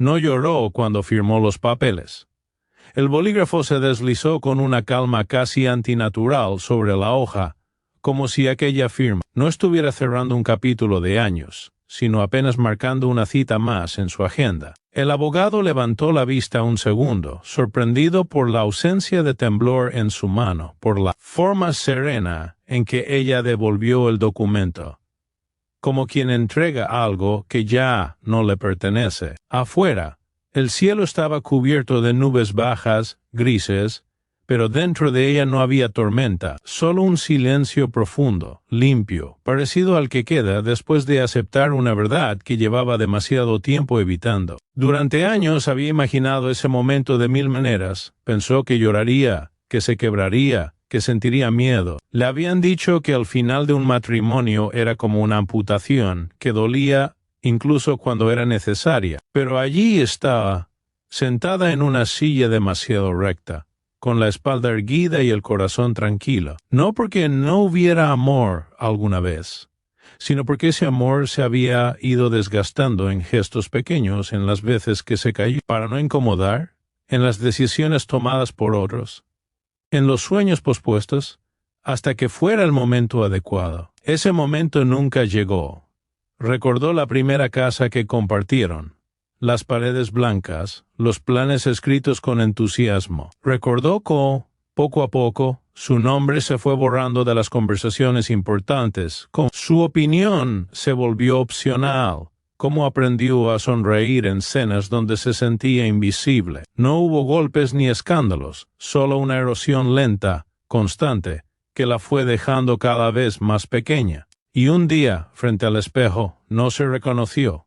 No lloró cuando firmó los papeles. El bolígrafo se deslizó con una calma casi antinatural sobre la hoja, como si aquella firma no estuviera cerrando un capítulo de años, sino apenas marcando una cita más en su agenda. El abogado levantó la vista un segundo, sorprendido por la ausencia de temblor en su mano, por la forma serena en que ella devolvió el documento, como quien entrega algo que ya no le pertenece. Afuera, el cielo estaba cubierto de nubes bajas, grises, pero dentro de ella no había tormenta, solo un silencio profundo, limpio, parecido al que queda después de aceptar una verdad que llevaba demasiado tiempo evitando. Durante años había imaginado ese momento de mil maneras. Pensó que lloraría, que se quebraría, que sentiría miedo. Le habían dicho que al final de un matrimonio era como una amputación, que dolía incluso cuando era necesaria. Pero allí estaba, sentada en una silla demasiado recta, con la espalda erguida y el corazón tranquilo. No porque no hubiera amor alguna vez, sino porque ese amor se había ido desgastando en gestos pequeños, en las veces que se cayó para no incomodar, en las decisiones tomadas por otros, en los sueños pospuestos, hasta que fuera el momento adecuado. Ese momento nunca llegó. Recordó la primera casa que compartieron, las paredes blancas, los planes escritos con entusiasmo. Recordó cómo, poco a poco, su nombre se fue borrando de las conversaciones importantes, cómo su opinión se volvió opcional, cómo aprendió a sonreír en cenas donde se sentía invisible. No hubo golpes ni escándalos, solo una erosión lenta, constante, que la fue dejando cada vez más pequeña. Y un día, frente al espejo, no se reconoció.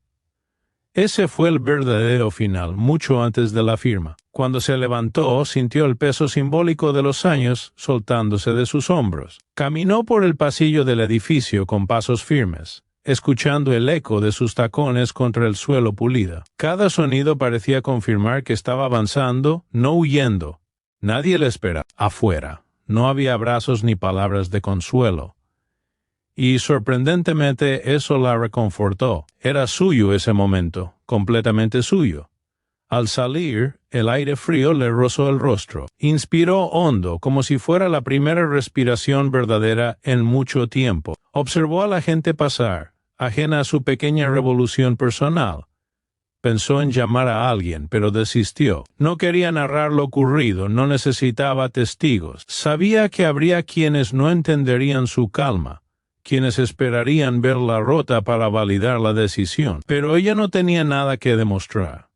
Ese fue el verdadero final, mucho antes de la firma. Cuando se levantó, sintió el peso simbólico de los años soltándose de sus hombros. Caminó por el pasillo del edificio con pasos firmes, escuchando el eco de sus tacones contra el suelo pulido. Cada sonido parecía confirmar que estaba avanzando, no huyendo. Nadie le esperaba. Afuera, no había abrazos ni palabras de consuelo. Y sorprendentemente eso la reconfortó. Era suyo ese momento, completamente suyo. Al salir, el aire frío le rozó el rostro. Inspiró hondo, como si fuera la primera respiración verdadera en mucho tiempo. Observó a la gente pasar, ajena a su pequeña revolución personal. Pensó en llamar a alguien, pero desistió. No quería narrar lo ocurrido, no necesitaba testigos. Sabía que habría quienes no entenderían su calma, quienes esperarían verla rota para validar la decisión. Pero ella no tenía nada que demostrar.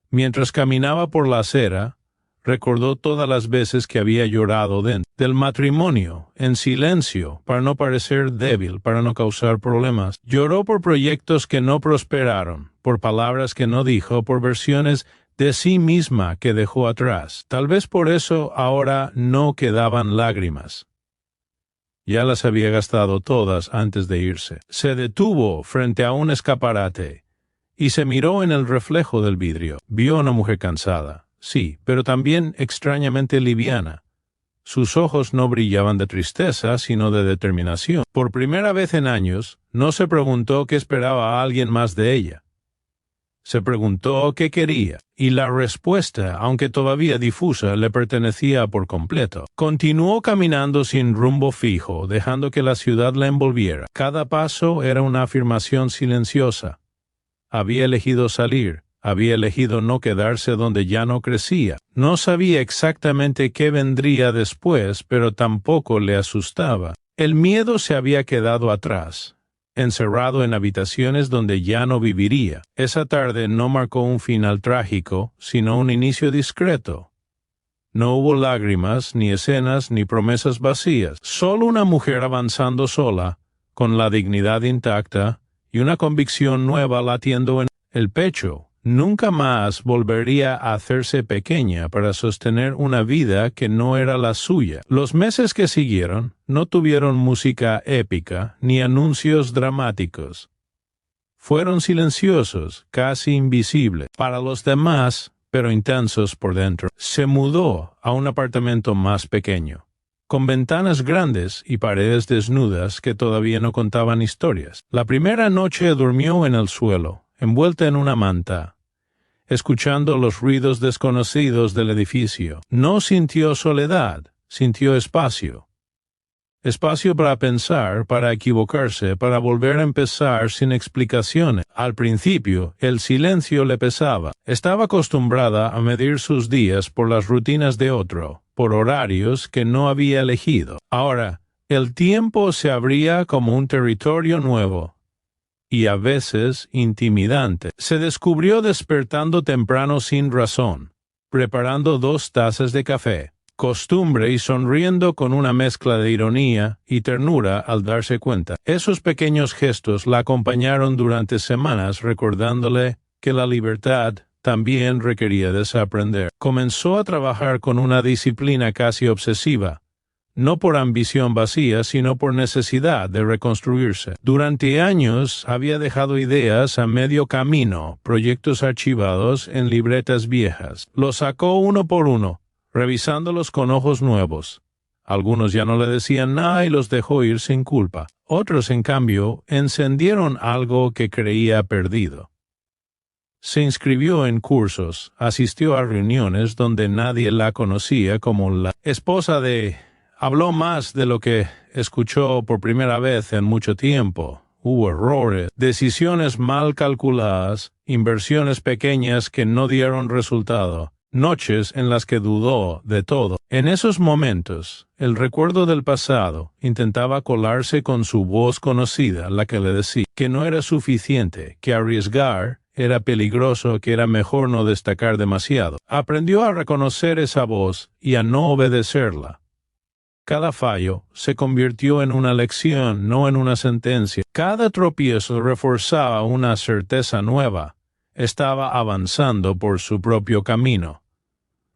Mientras caminaba por la acera, recordó todas las veces que había llorado dentro del matrimonio, en silencio, para no parecer débil, para no causar problemas. Lloró por proyectos que no prosperaron, por palabras que no dijo, por versiones de sí misma que dejó atrás. Tal vez por eso ahora no quedaban lágrimas. Ya las había gastado todas antes de irse. Se detuvo frente a un escaparate y se miró en el reflejo del vidrio. Vio a una mujer cansada, sí, pero también extrañamente liviana. Sus ojos no brillaban de tristeza, sino de determinación. Por primera vez en años, no se preguntó qué esperaba a alguien más de ella. Se preguntó qué quería, y la respuesta, aunque todavía difusa, le pertenecía por completo. Continuó caminando sin rumbo fijo, dejando que la ciudad la envolviera. Cada paso era una afirmación silenciosa. Había elegido salir, había elegido no quedarse donde ya no crecía. No sabía exactamente qué vendría después, pero tampoco le asustaba. El miedo se había quedado atrás, encerrado en habitaciones donde ya no viviría. Esa tarde no marcó un final trágico, sino un inicio discreto. No hubo lágrimas, ni escenas, ni promesas vacías. Solo una mujer avanzando sola, con la dignidad intacta, y una convicción nueva latiendo en el pecho. Nunca más volvería a hacerse pequeña para sostener una vida que no era la suya. Los meses que siguieron no tuvieron música épica ni anuncios dramáticos. Fueron silenciosos, casi invisibles para los demás, pero intensos por dentro. Se mudó a un apartamento más pequeño, con ventanas grandes y paredes desnudas que todavía no contaban historias. La primera noche durmió en el suelo, envuelta en una manta, escuchando los ruidos desconocidos del edificio. No sintió soledad, sintió espacio. Espacio para pensar, para equivocarse, para volver a empezar sin explicaciones. Al principio, el silencio le pesaba. Estaba acostumbrada a medir sus días por las rutinas de otro, por horarios que no había elegido. Ahora, el tiempo se abría como un territorio nuevo, y a veces intimidante. Se descubrió despertando temprano sin razón, preparando 2 tazas de café. Costumbre y sonriendo con una mezcla de ironía y ternura al darse cuenta. Esos pequeños gestos la acompañaron durante semanas recordándole que la libertad también requería desaprender. Comenzó a trabajar con una disciplina casi obsesiva, no por ambición vacía, sino por necesidad de reconstruirse. Durante años había dejado ideas a medio camino, proyectos archivados en libretas viejas. Los sacó uno por uno, revisándolos con ojos nuevos. Algunos ya no le decían nada y los dejó ir sin culpa. Otros, en cambio, encendieron algo que creía perdido. Se inscribió en cursos, asistió a reuniones donde nadie la conocía como la esposa de... Habló más de lo que escuchó por primera vez en mucho tiempo. Hubo errores, decisiones mal calculadas, inversiones pequeñas que no dieron resultado. Noches en las que dudó de todo. En esos momentos, el recuerdo del pasado intentaba colarse con su voz conocida, la que le decía que no era suficiente, que arriesgar era peligroso, que era mejor no destacar demasiado. Aprendió a reconocer esa voz y a no obedecerla. Cada fallo se convirtió en una lección, no en una sentencia. Cada tropiezo reforzaba una certeza nueva. Estaba avanzando por su propio camino.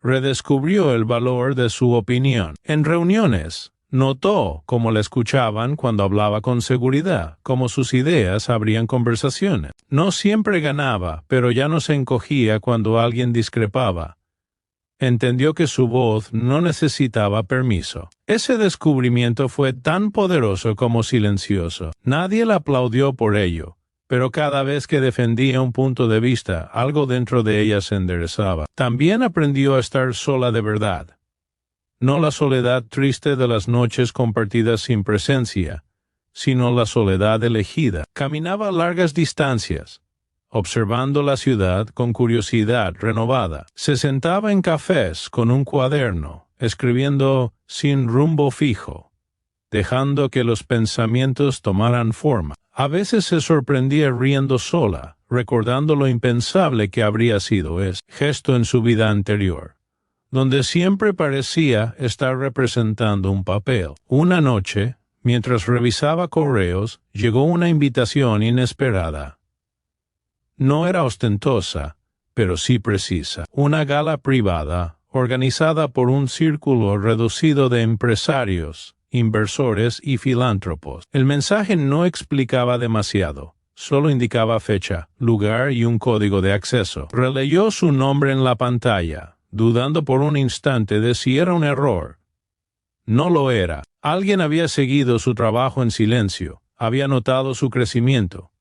Redescubrió el valor de su opinión. En reuniones, notó cómo la escuchaban cuando hablaba con seguridad, cómo sus ideas abrían conversaciones. No siempre ganaba, pero ya no se encogía cuando alguien discrepaba. Entendió que su voz no necesitaba permiso. Ese descubrimiento fue tan poderoso como silencioso. Nadie la aplaudió por ello. Pero cada vez que defendía un punto de vista, algo dentro de ella se enderezaba. También aprendió a estar sola de verdad. No la soledad triste de las noches compartidas sin presencia, sino la soledad elegida. Caminaba a largas distancias, observando la ciudad con curiosidad renovada. Se sentaba en cafés con un cuaderno, escribiendo sin rumbo fijo, dejando que los pensamientos tomaran forma. A veces se sorprendía riendo sola, recordando lo impensable que habría sido ese gesto en su vida anterior, donde siempre parecía estar representando un papel. Una noche, mientras revisaba correos, llegó una invitación inesperada. No era ostentosa, pero sí precisa. Una gala privada, organizada por un círculo reducido de empresarios, inversores y filántropos. El mensaje no explicaba demasiado, solo indicaba fecha, lugar y un código de acceso. Releyó su nombre en la pantalla, dudando por un instante de si era un error. No lo era. Alguien había seguido su trabajo en silencio, había notado su crecimiento.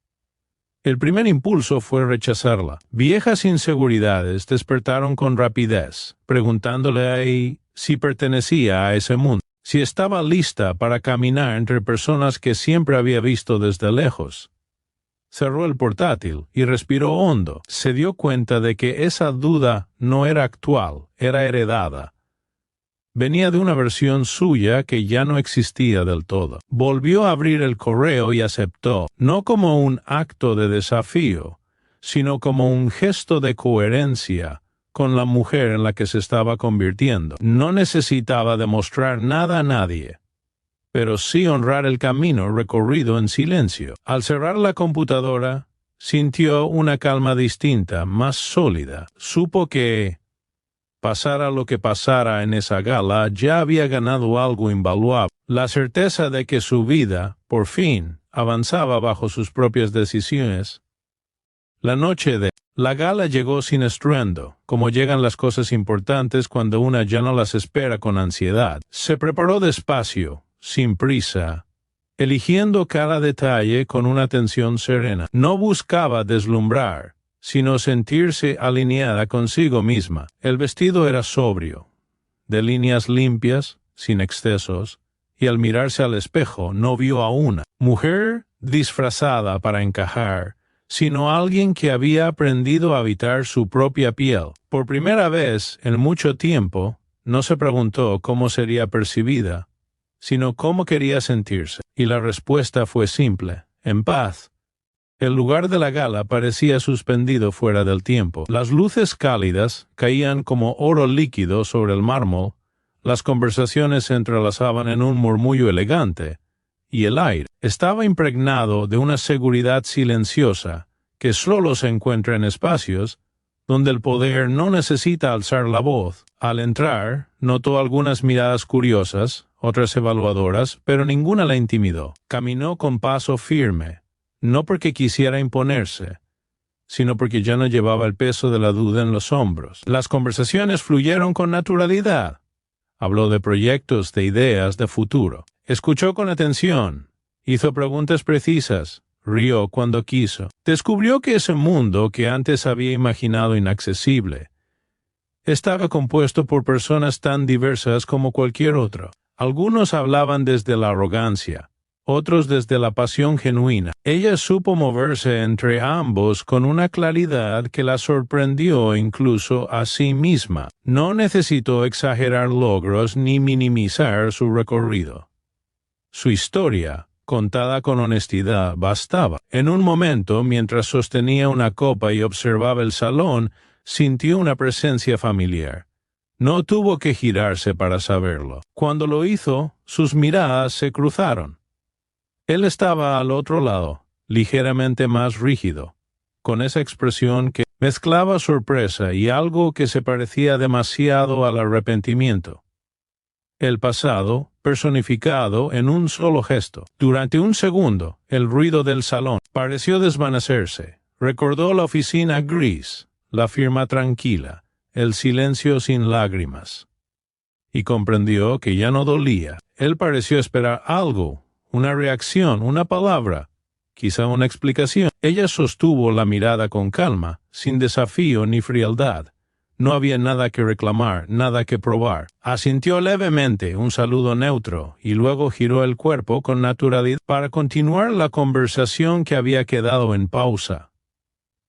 El primer impulso fue rechazarla. Viejas inseguridades despertaron con rapidez, preguntándole a ella si pertenecía a ese mundo, si estaba lista para caminar entre personas que siempre había visto desde lejos. Cerró el portátil y respiró hondo. Se dio cuenta de que esa duda no era actual, era heredada. Venía de una versión suya que ya no existía del todo. Volvió a abrir el correo y aceptó, no como un acto de desafío, sino como un gesto de coherencia con la mujer en la que se estaba convirtiendo. No necesitaba demostrar nada a nadie, pero sí honrar el camino recorrido en silencio. Al cerrar la computadora, sintió una calma distinta, más sólida. Supo que, pasara lo que pasara en esa gala, ya había ganado algo invaluable. La certeza de que su vida, por fin, avanzaba bajo sus propias decisiones. La noche de la gala llegó sin estruendo, como llegan las cosas importantes cuando una ya no las espera con ansiedad. Se preparó despacio, sin prisa, eligiendo cada detalle con una atención serena. No buscaba deslumbrar, sino sentirse alineada consigo misma. El vestido era sobrio, de líneas limpias, sin excesos, y al mirarse al espejo no vio a una mujer disfrazada para encajar, sino alguien que había aprendido a habitar su propia piel. Por primera vez en mucho tiempo, no se preguntó cómo sería percibida, sino cómo quería sentirse, y la respuesta fue simple: en paz. El lugar de la gala parecía suspendido fuera del tiempo. Las luces cálidas caían como oro líquido sobre el mármol, las conversaciones se entrelazaban en un murmullo elegante, y el aire estaba impregnado de una seguridad silenciosa que solo se encuentra en espacios donde el poder no necesita alzar la voz. Al entrar, notó algunas miradas curiosas, otras evaluadoras, pero ninguna la intimidó. Caminó con paso firme, no porque quisiera imponerse, sino porque ya no llevaba el peso de la duda en los hombros. Las conversaciones fluyeron con naturalidad. Habló de proyectos, de ideas, de futuro. Escuchó con atención, hizo preguntas precisas, rió cuando quiso. Descubrió que ese mundo que antes había imaginado inaccesible estaba compuesto por personas tan diversas como cualquier otro. Algunos hablaban desde la arrogancia, otros desde la pasión genuina. Ella supo moverse entre ambos con una claridad que la sorprendió incluso a sí misma. No necesitó exagerar logros ni minimizar su recorrido. Su historia, contada con honestidad, bastaba. En un momento, mientras sostenía una copa y observaba el salón, sintió una presencia familiar. No tuvo que girarse para saberlo. Cuando lo hizo, sus miradas se cruzaron. Él estaba al otro lado, ligeramente más rígido, con esa expresión que mezclaba sorpresa y algo que se parecía demasiado al arrepentimiento. El pasado, personificado en un solo gesto. Durante un segundo, el ruido del salón pareció desvanecerse. Recordó la oficina gris, la firma tranquila, el silencio sin lágrimas. Y comprendió que ya no dolía. Él pareció esperar algo, una reacción, una palabra, quizá una explicación. Ella sostuvo la mirada con calma, sin desafío ni frialdad. No había nada que reclamar, nada que probar. Asintió levemente, un saludo neutro, y luego giró el cuerpo con naturalidad para continuar la conversación que había quedado en pausa.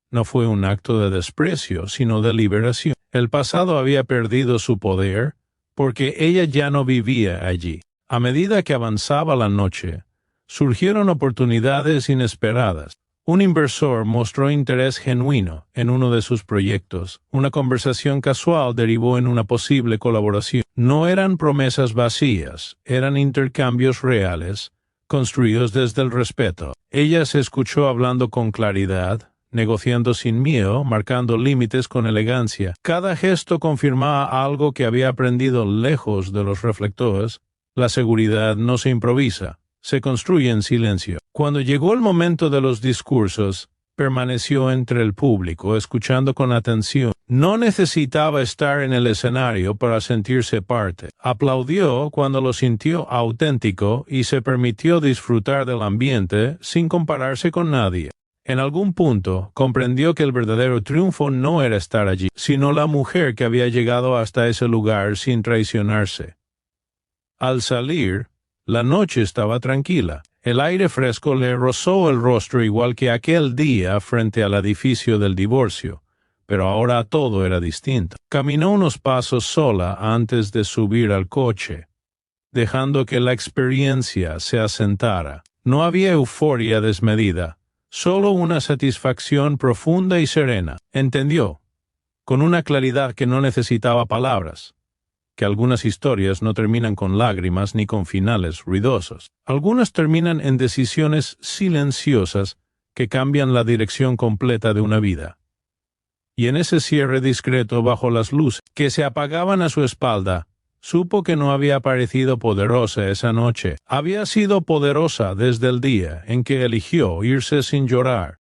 No fue un acto de desprecio, sino de liberación. El pasado había perdido su poder, porque ella ya no vivía allí. A medida que avanzaba la noche, surgieron oportunidades inesperadas. Un inversor mostró interés genuino en uno de sus proyectos. Una conversación casual derivó en una posible colaboración. No eran promesas vacías, eran intercambios reales, construidos desde el respeto. Ella se escuchó hablando con claridad, negociando sin miedo, marcando límites con elegancia. Cada gesto confirmaba algo que había aprendido lejos de los reflectores. La seguridad no se improvisa, se construye en silencio. Cuando llegó el momento de los discursos, permaneció entre el público, escuchando con atención. No necesitaba estar en el escenario para sentirse parte. Aplaudió cuando lo sintió auténtico y se permitió disfrutar del ambiente sin compararse con nadie. En algún punto, comprendió que el verdadero triunfo no era estar allí, sino la mujer que había llegado hasta ese lugar sin traicionarse. Al salir, la noche estaba tranquila. El aire fresco le rozó el rostro igual que aquel día frente al edificio del divorcio, pero ahora todo era distinto. Caminó unos pasos sola antes de subir al coche, dejando que la experiencia se asentara. No había euforia desmedida, solo una satisfacción profunda y serena. Entendió, con una claridad que no necesitaba palabras, que algunas historias no terminan con lágrimas ni con finales ruidosos. Algunas terminan en decisiones silenciosas que cambian la dirección completa de una vida. Y en ese cierre discreto bajo las luces que se apagaban a su espalda, supo que no había parecido poderosa esa noche. Había sido poderosa desde el día en que eligió irse sin llorar.